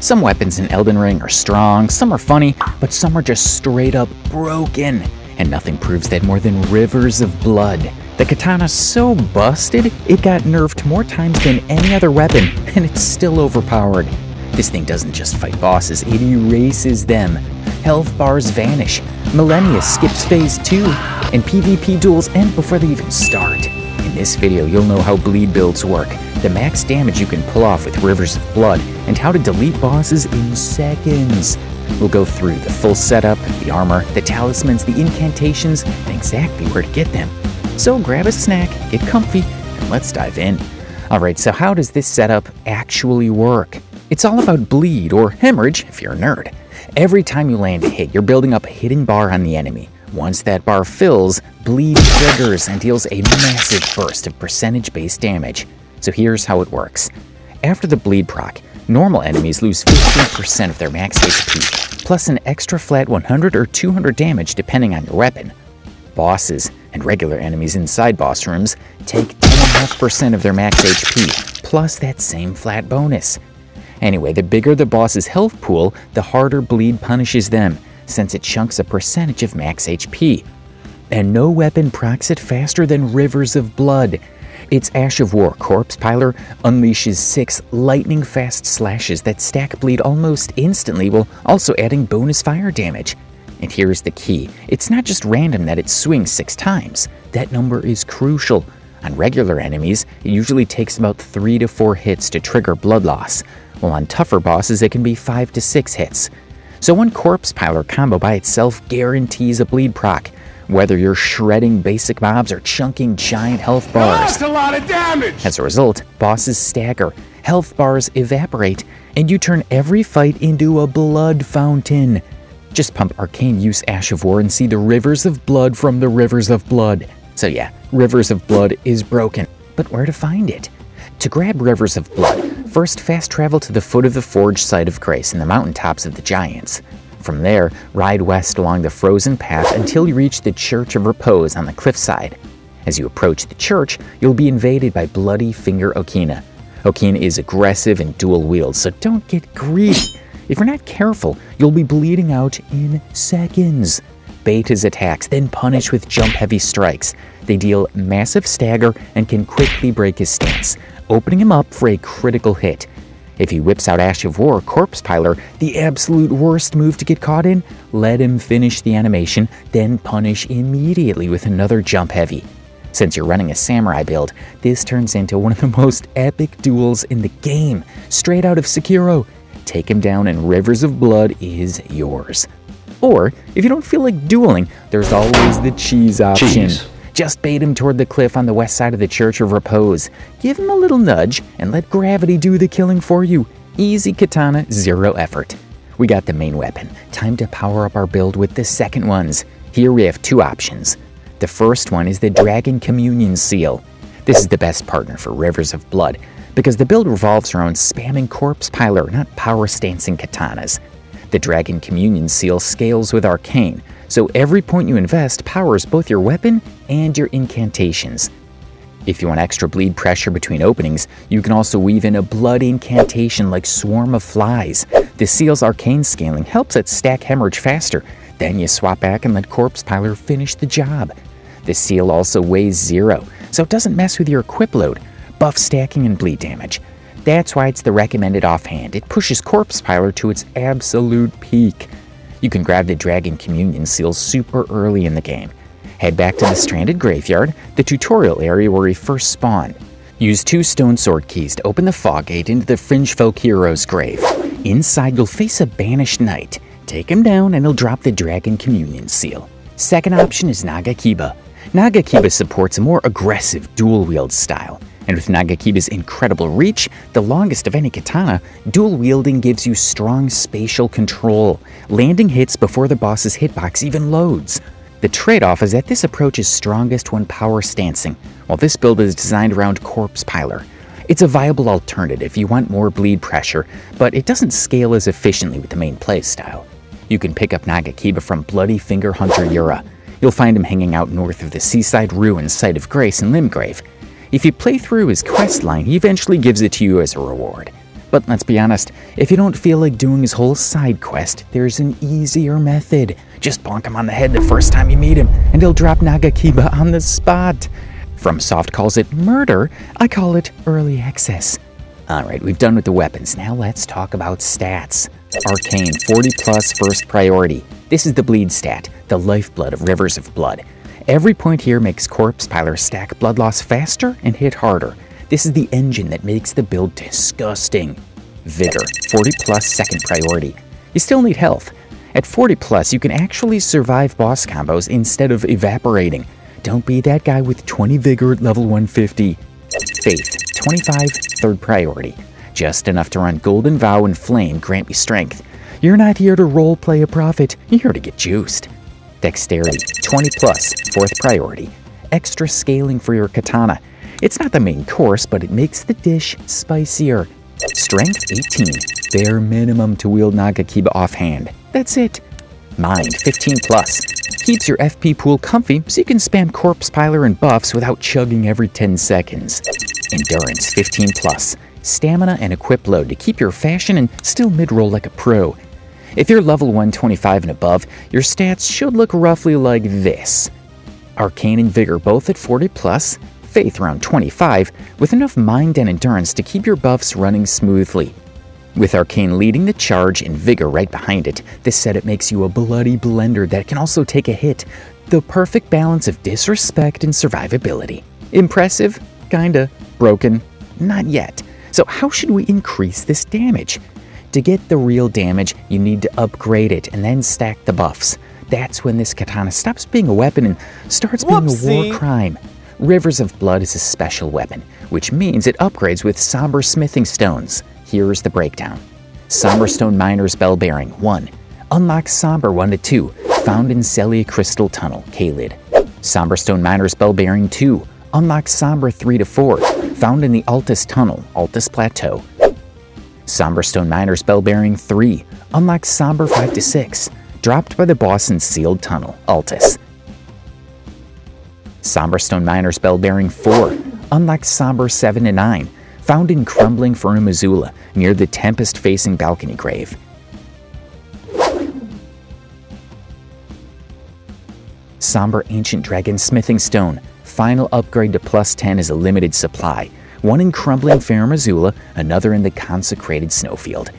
Some weapons in Elden Ring are strong, some are funny, but some are just straight up broken. And nothing proves that more than Rivers of Blood. The katana's so busted, it got nerfed more times than any other weapon, and it's still overpowered. This thing doesn't just fight bosses, it erases them. Health bars vanish, Millennia skips phase 2, and PvP duels end before they even start. In this video, you'll know how bleed builds work, the max damage you can pull off with Rivers of Blood, and how to delete bosses in seconds. We'll go through the full setup, the armor, the talismans, the incantations, and exactly where to get them. So grab a snack, get comfy, and let's dive in. Alright, so how does this setup actually work? It's all about bleed, or hemorrhage if you're a nerd. Every time you land a hit, you're building up a hidden bar on the enemy. Once that bar fills, bleed triggers and deals a massive burst of percentage-based damage. So here's how it works. After the bleed proc, normal enemies lose 15% of their max HP, plus an extra flat 100 or 200 damage depending on your weapon. Bosses and regular enemies inside boss rooms take 10.5% of their max HP, plus that same flat bonus. Anyway, the bigger the boss's health pool, the harder bleed punishes them, since it chunks a percentage of max HP. And no weapon procs it faster than Rivers of Blood. Its Ash of War Corpse Piler unleashes 6 lightning-fast slashes that stack bleed almost instantly while also adding bonus fire damage. And here's the key. It's not just random that it swings 6 times. That number is crucial. On regular enemies, it usually takes about 3 to 4 hits to trigger blood loss, while on tougher bosses it can be 5 to 6 hits. So one Corpse Piler combo by itself guarantees a bleed proc, whether you're shredding basic mobs or chunking giant health bars. That's a lot of damage! As a result, bosses stagger, health bars evaporate, and you turn every fight into a blood fountain. Just pump Arcane Use Ash of War and see the Rivers of Blood from the Rivers of Blood. So yeah, Rivers of Blood is broken, but where to find it? To grab Rivers of Blood, first fast travel to the foot of the Forge Site of Grace in the mountaintops of the Giants. From there, ride west along the frozen path until you reach the Church of Repose on the cliffside. As you approach the church, you'll be invaded by Bloody Finger Okina. Okina is aggressive and dual wield, so don't get greedy. If you're not careful, you'll be bleeding out in seconds. Bait his attacks, then punish with jump-heavy strikes. They deal massive stagger and can quickly break his stance, opening him up for a critical hit. If he whips out Ash of War Corpse Piler, the absolute worst move to get caught in, let him finish the animation, then punish immediately with another jump heavy. Since you're running a samurai build, this turns into one of the most epic duels in the game, straight out of Sekiro. Take him down and Rivers of Blood is yours. Or, if you don't feel like dueling, there's always the cheese option. Just bait him toward the cliff on the west side of the Church of Repose. Give him a little nudge and let gravity do the killing for you. Easy katana, 0 effort. We got the main weapon. Time to power up our build with the second ones. Here we have 2 options. The first one is the Dragon Communion Seal. This is the best partner for Rivers of Blood, because the build revolves around spamming Corpse Piler, not power-stancing katanas. The Dragon Communion Seal scales with Arcane, so every point you invest powers both your weapon and your incantations. If you want extra bleed pressure between openings, you can also weave in a blood incantation like Swarm of Flies. The Seal's Arcane scaling helps it stack hemorrhage faster. Then you swap back and let Corpse Piler finish the job. The Seal also weighs 0, so it doesn't mess with your equip load, buff stacking and bleed damage. That's why it's the recommended offhand. It pushes Corpse Piler to its absolute peak. You can grab the Dragon Communion Seal super early in the game. Head back to the Stranded Graveyard, the tutorial area where we first spawn. Use 2 stone sword keys to open the fog gate into the Fringe Folk Hero's grave. Inside you'll face a banished knight. Take him down and he'll drop the Dragon Communion Seal. Second option is Nagakiba. Nagakiba supports a more aggressive dual-wield style. And with Nagakiba's incredible reach, the longest of any katana, dual wielding gives you strong spatial control, landing hits before the boss's hitbox even loads. The trade-off is that this approach is strongest when power stancing, while this build is designed around Corpse Piler. It's a viable alternative if you want more bleed pressure, but it doesn't scale as efficiently with the main playstyle. You can pick up Nagakiba from Bloody Finger Hunter Yura. You'll find him hanging out north of the Seaside Ruin Site of Grace in Limgrave. If you play through his quest line, he eventually gives it to you as a reward. But let's be honest, if you don't feel like doing his whole side quest, there's an easier method. Just bonk him on the head the first time you meet him, and he'll drop Nagakiba on the spot. FromSoft calls it murder, I call it early access. Alright, we've done with the weapons, now let's talk about stats. Arcane, 40 plus first priority. This is the bleed stat, the lifeblood of Rivers of Blood. Every point here makes Corpse Piler stack blood loss faster and hit harder. This is the engine that makes the build disgusting. Vigor, 40 plus second priority. You still need health. At 40 plus, you can actually survive boss combos instead of evaporating. Don't be that guy with 20 Vigor at level 150. Faith, 25 third priority. Just enough to run Golden Vow and Flame grant me strength. You're not here to roleplay a prophet, you're here to get juiced. Dexterity, 20 plus, fourth priority. Extra scaling for your katana. It's not the main course, but it makes the dish spicier. Strength, 18, bare minimum to wield Nagakiba offhand. That's it. Mind, 15 plus. Keeps your FP pool comfy so you can spam Corpse Piler and buffs without chugging every 10 seconds. Endurance, 15 plus. Stamina and equip load to keep your fashion and still mid-roll like a pro. If you're level 125 and above, your stats should look roughly like this. Arcane and Vigor both at 40 plus. Faith around 25, with enough mind and endurance to keep your buffs running smoothly. With Arcane leading the charge and Vigor right behind it, this setup makes you a bloody blender that can also take a hit. The perfect balance of disrespect and survivability. Impressive? Kinda. Broken? Not yet. So how should we increase this damage? To get the real damage, you need to upgrade it and then stack the buffs. That's when this katana stops being a weapon and starts being a war crime. Rivers of Blood is a special weapon, which means it upgrades with Somber Smithing Stones. Here's the breakdown. Somber Stone Miner's Bell Bearing, 1. Unlocks Somber 1 to 2, found in Celia Crystal Tunnel, Kalid. Somber Stone Miner's Bell Bearing, 2. Unlocks Somber 3 to 4, found in the Altus Tunnel, Altus Plateau. Somber Stone Miner's Bell Bearing, 3. Unlocks Somber 5 to 6, dropped by the boss in Sealed Tunnel, Altus. Somber Stone Miner's Bell Bearing, 4. Unlocks Somber 7 to 9, found in Crumbling Fern Missoula, near the Tempest-facing balcony grave. Somber Ancient Dragon Smithing Stone, final upgrade to plus 10 is a limited supply. One in Crumbling Fern Missoula, another in the consecrated snowfield.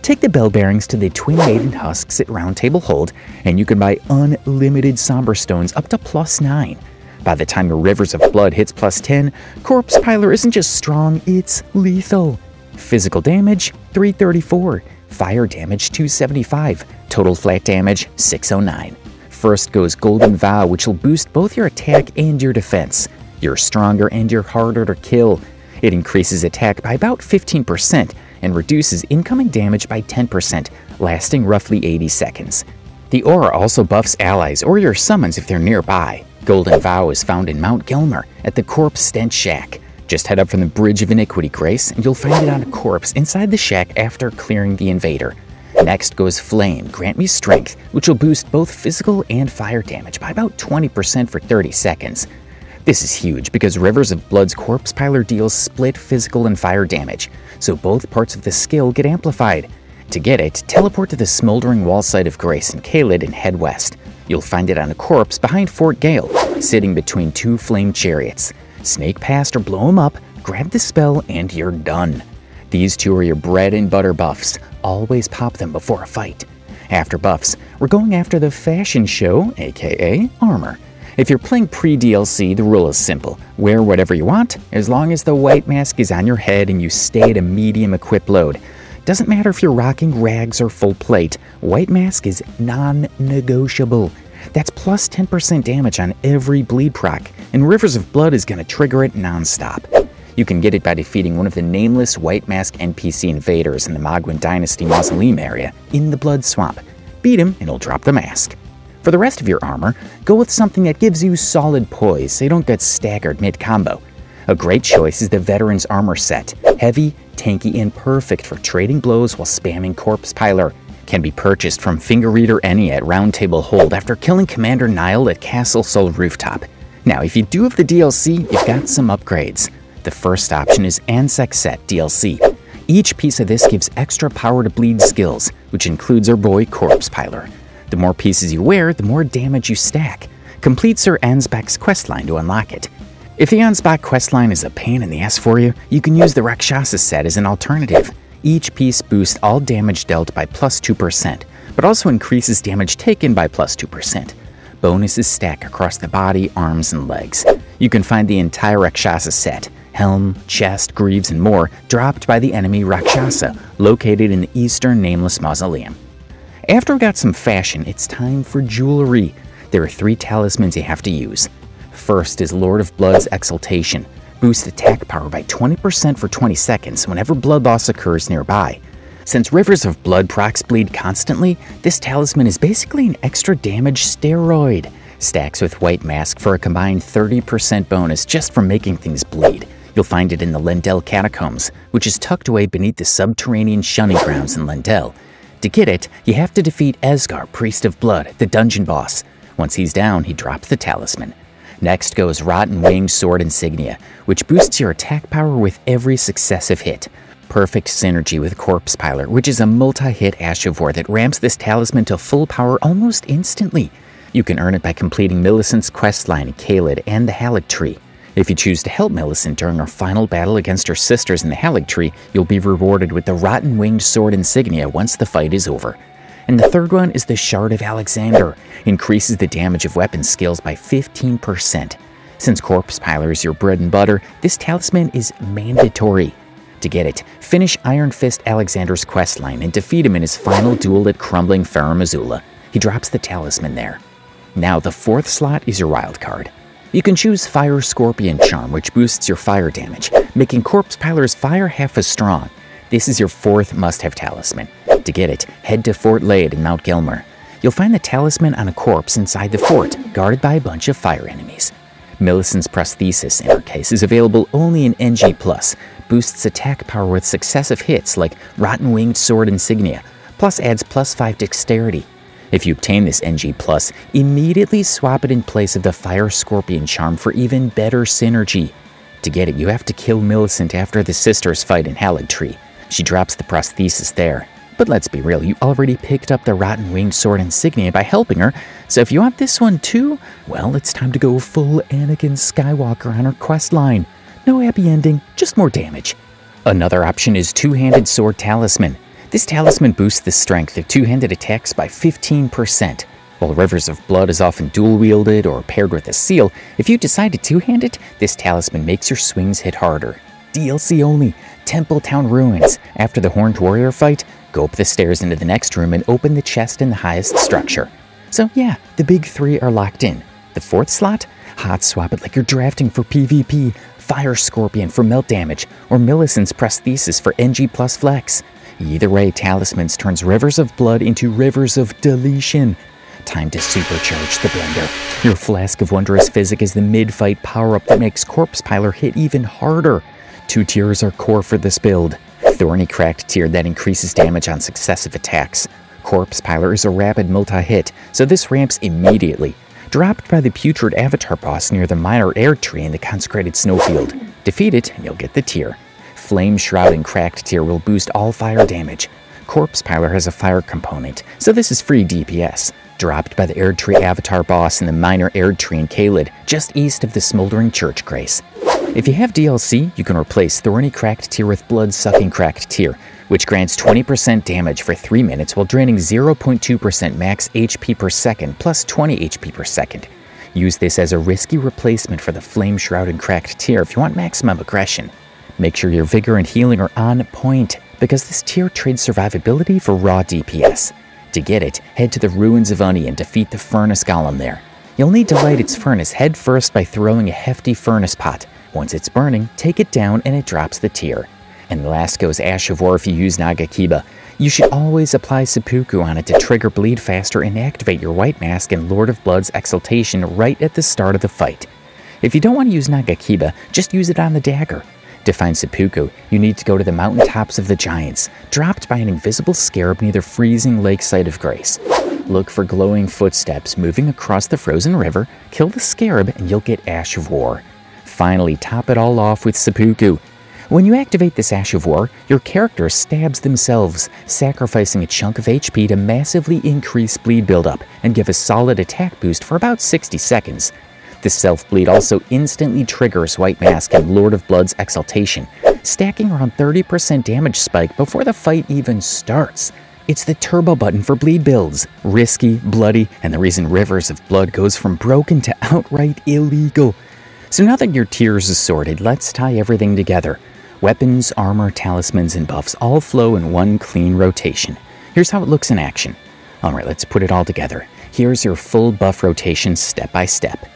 Take the bell bearings to the Twin Maiden Husks at Round Table Hold, and you can buy unlimited Somber Stones up to plus 9. By the time your Rivers of Blood hits plus 10, Corpse Piler isn't just strong, it's lethal. Physical damage, 334. Fire damage, 275. Total flat damage, 609. First goes Golden Vow, which will boost both your attack and your defense. You're stronger and you're harder to kill. It increases attack by about 15% and reduces incoming damage by 10%, lasting roughly 80 seconds. The aura also buffs allies or your summons if they're nearby. Golden Vow is found in Mount Gilmer at the Corpse Stench Shack. Just head up from the Bridge of Iniquity, Grace, and you'll find it on a corpse inside the shack after clearing the invader. Next goes Flame, Grant Me Strength, which will boost both physical and fire damage by about 20% for 30 seconds. This is huge because Rivers of Blood's Corpse Piler deals split physical and fire damage, so both parts of the skill get amplified. To get it, teleport to the Smoldering Wall site of Grace in Kalid and head west. You'll find it on a corpse behind Fort Gale, sitting between 2 flame chariots. Snake past or blow him up, grab the spell, and you're done. These 2 are your bread and butter buffs. Always pop them before a fight. After buffs, we're going after the fashion show, aka armor. If you're playing pre-DLC, the rule is simple. Wear whatever you want, as long as the white mask is on your head and you stay at a medium equip load. Doesn't matter if you're rocking rags or full plate, white mask is non-negotiable. That's plus 10% damage on every bleed proc, and Rivers of Blood is going to trigger it non-stop. You can get it by defeating one of the nameless white mask NPC invaders in the Mogwin Dynasty Mausoleum area in the Blood Swamp. Beat him and he'll drop the mask. For the rest of your armor, go with something that gives you solid poise so you don't get staggered mid-combo. A great choice is the Veteran's Armor Set. Heavy, tanky, and perfect for trading blows while spamming Corpse Piler. Can be purchased from Finger Reader Enya at Round Table Hold after killing Commander Nile at Castle Soul Rooftop. Now, if you do have the DLC, you've got some upgrades. The first option is Ansec Set DLC. Each piece of this gives extra power to bleed skills, which includes our boy Corpse Piler. The more pieces you wear, the more damage you stack. Complete Sir Ansbach's questline to unlock it. If the Ansbach questline is a pain in the ass for you, you can use the Rakshasa set as an alternative. Each piece boosts all damage dealt by plus 2%, but also increases damage taken by plus 2%. Bonuses stack across the body, arms, and legs. You can find the entire Rakshasa set, helm, chest, greaves, and more, dropped by the enemy Rakshasa, located in the Eastern Nameless Mausoleum. After we got some fashion, it's time for jewelry. There are 3 talismans you have to use. First is Lord of Blood's Exaltation. Boosts attack power by 20% for 20 seconds whenever blood loss occurs nearby. Since Rivers of Blood procs bleed constantly, this talisman is basically an extra damage steroid. Stacks with White Mask for a combined 30% bonus just from making things bleed. You'll find it in the Lendel Catacombs, which is tucked away beneath the subterranean shunning grounds in Lendel. To get it, you have to defeat Esgar, Priest of Blood, the dungeon boss. Once he's down, he drops the talisman. Next goes Rotten Winged Sword Insignia, which boosts your attack power with every successive hit. Perfect synergy with Corpse Piler, which is a multi-hit Ash of War that ramps this talisman to full power almost instantly. You can earn it by completing Millicent's questline in Caelid and the Halig Tree. If you choose to help Millicent during her final battle against her sisters in the Halig Tree, you'll be rewarded with the Rotten Winged Sword Insignia once the fight is over. And the third one is the Shard of Alexander. Increases the damage of weapon skills by 15%. Since Corpse Piler is your bread and butter, this talisman is mandatory. To get it, finish Iron Fist Alexander's questline and defeat him in his final duel at Crumbling Farum Azula. He drops the talisman there. Now the 4th slot is your wild card. You can choose Fire Scorpion Charm, which boosts your fire damage, making Corpse Piler's fire half as strong. This is your 4th must-have talisman. To get it, head to Fort Lade in Mount Gilmer. You'll find the talisman on a corpse inside the fort, guarded by a bunch of fire enemies. Millicent's Prosthesis, in her case, is available only in NG+, boosts attack power with successive hits like Rotten Winged Sword Insignia, plus adds +5 dexterity. If you obtain this NG+, immediately swap it in place of the Fire Scorpion Charm for even better synergy. To get it, you have to kill Millicent after the sisters fight in Halig Tree. She drops the Prosthesis there. But let's be real, you already picked up the Rotten Winged Sword Insignia by helping her, so if you want this one too, well, it's time to go full Anakin Skywalker on her quest line. No happy ending, just more damage. Another option is Two-Handed Sword Talisman. This talisman boosts the strength of two-handed attacks by 15%. While Rivers of Blood is often dual-wielded or paired with a seal, if you decide to two-hand it, this talisman makes your swings hit harder. DLC only, Temple Town Ruins. After the Horned Warrior fight, go up the stairs into the next room and open the chest in the highest structure. So yeah, the big 3 are locked in. The 4th slot? Hot swap it like you're drafting for PvP, Fire Scorpion for melt damage, or Millicent's Prosthesis for NG+ flex. Either way, Talismans turns Rivers of Blood into Rivers of Deletion. Time to supercharge the blender. Your Flask of Wondrous Physick is the mid-fight power-up that makes Corpse Piler hit even harder. 2 tiers are core for this build. Thorny Cracked tier that increases damage on successive attacks. Corpse Piler is a rapid multi-hit, so this ramps immediately. Dropped by the Putrid Avatar boss near the Minor Air Tree in the Consecrated Snowfield. Defeat it and you'll get the tier. Flame Shroud and Cracked tier will boost all fire damage. Corpse Piler has a fire component, so this is free DPS. Dropped by the Air Tree Avatar boss in the Minor Air Tree in Caelid, just east of the Smoldering Church Grace. If you have DLC, you can replace Thorny Cracked tier with Blood-Sucking Cracked tier, which grants 20% damage for 3 minutes while draining 0.2% max HP per second plus 20 HP per second. Use this as a risky replacement for the Flame Shroud and Cracked tier if you want maximum aggression. Make sure your Vigor and Healing are on point, because this tier trades survivability for raw DPS. To get it, head to the Ruins of Uni and defeat the Furnace Golem there. You'll need to light its furnace head first by throwing a hefty furnace pot. Once it's burning, take it down and it drops the tier. And last goes Ash of War if you use Nagakiba. You should always apply Seppuku on it to trigger bleed faster and activate your White Mask and Lord of Blood's Exaltation right at the start of the fight. If you don't want to use Nagakiba, just use it on the dagger. To find Seppuku, you need to go to the mountaintops of the Giants, dropped by an invisible scarab near the freezing lakeside of Grace. Look for glowing footsteps moving across the frozen river, kill the scarab, and you'll get Ash of War. Finally, top it all off with Seppuku. When you activate this Ash of War, your character stabs themselves, sacrificing a chunk of HP to massively increase bleed buildup and give a solid attack boost for about 60 seconds. This self-bleed also instantly triggers White Mask and Lord of Blood's Exaltation, stacking around 30% damage spike before the fight even starts. It's the turbo button for bleed builds, risky, bloody, and the reason Rivers of Blood goes from broken to outright illegal. So now that your tiers are sorted, let's tie everything together. Weapons, armor, talismans, and buffs all flow in one clean rotation. Here's how it looks in action. Alright, let's put it all together. Here's your full buff rotation step by step.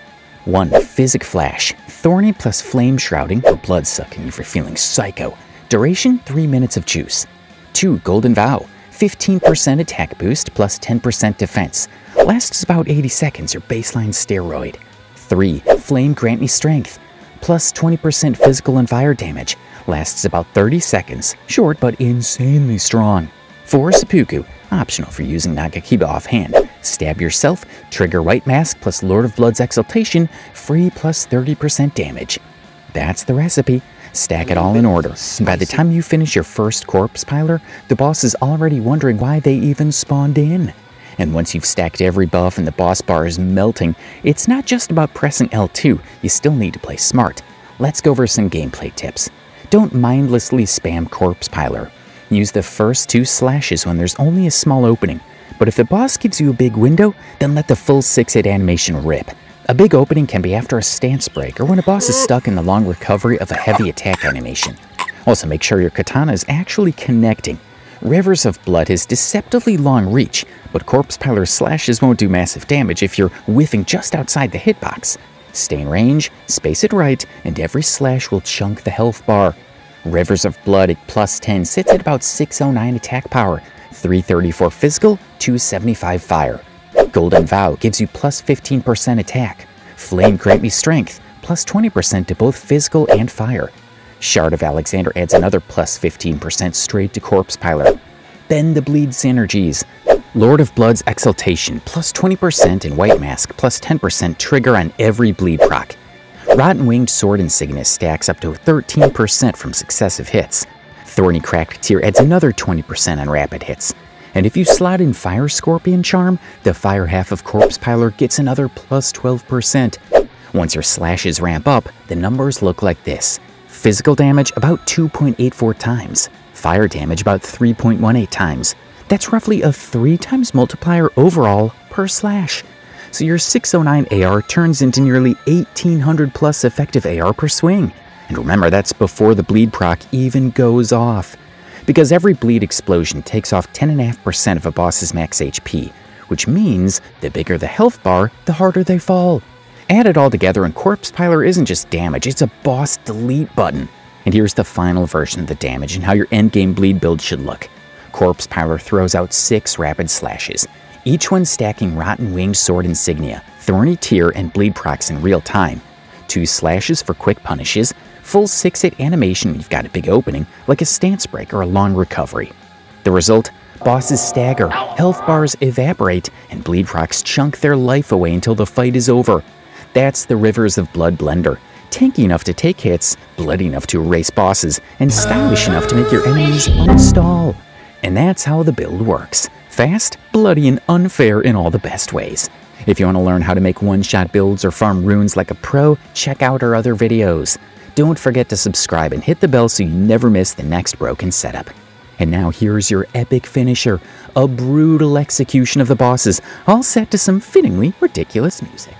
1. Physick Flash, Thorny plus Flame Shrouding or Blood Sucking if you're feeling psycho. Duration 3 minutes of juice. 2. Golden Vow, 15% attack boost plus 10% defense. Lasts about 80 seconds, your baseline steroid. 3. Flame Grant Me Strength, plus 20% physical and fire damage. Lasts about 30 seconds, short but insanely strong. 4. Seppuku, optional for using Nagakiba offhand. Stab yourself, trigger White Mask plus Lord of Blood's Exaltation, free plus 30% damage. That's the recipe. Stack it all in order. By the time you finish your first corpse piler, the boss is already wondering why they even spawned in. And once you've stacked every buff and the boss bar is melting, it's not just about pressing L2, you still need to play smart. Let's go over some gameplay tips. Don't mindlessly spam corpse piler. Use the first 2 slashes when there's only a small opening. But if the boss gives you a big window, then let the full 6-hit animation rip. A big opening can be after a stance break or when a boss is stuck in the long recovery of a heavy attack animation. Also make sure your katana is actually connecting. Rivers of Blood has deceptively long reach, but corpse piler slashes won't do massive damage if you're whiffing just outside the hitbox. Stay in range, space it right, and every slash will chunk the health bar. Rivers of Blood at plus 10 sits at about 609 attack power, 334 physical, 275 fire. Golden Vow gives you plus 15% attack. Flame Grant Me Strength, plus 20% to both physical and fire. Shard of Alexander adds another plus 15% straight to corpse piler. Bend the bleed synergies. Lord of Blood's Exaltation, plus 20% and White Mask, plus 10% trigger on every bleed proc. Rotten Winged Sword Insignia stacks up to 13% from successive hits. Thorny Cracked Tear adds another 20% on rapid hits. And if you slot in Fire Scorpion Charm, the fire half of Corpse Piler gets another plus 12%. Once your slashes ramp up, the numbers look like this. Physical damage about 2.84 times. Fire damage about 3.18 times. That's roughly a 3 times multiplier overall per slash. So your 609 AR turns into nearly 1800 plus effective AR per swing. And remember, that's before the bleed proc even goes off. Because every bleed explosion takes off 10.5% of a boss's max HP, which means the bigger the health bar, the harder they fall. Add it all together and Corpse Piler isn't just damage, it's a boss delete button. And here's the final version of the damage and how your endgame bleed build should look. Corpse Piler throws out 6 rapid slashes, each one stacking Rotten Winged Sword Insignia, Thorny Tear, and bleed procs in real time. 2 slashes for quick punishes, full 6-hit animation when you've got a big opening, like a stance break or a long recovery. The result? Bosses stagger, health bars evaporate, and bleed procs chunk their life away until the fight is over. That's the Rivers of Blood blender. Tanky enough to take hits, bloody enough to erase bosses, and stylish enough to make your enemies unstall. And that's how the build works. Fast, bloody, and unfair in all the best ways. If you want to learn how to make one-shot builds or farm runes like a pro, check out our other videos. Don't forget to subscribe and hit the bell so you never miss the next broken setup. And now here's your epic finisher, a brutal execution of the bosses, all set to some fittingly ridiculous music.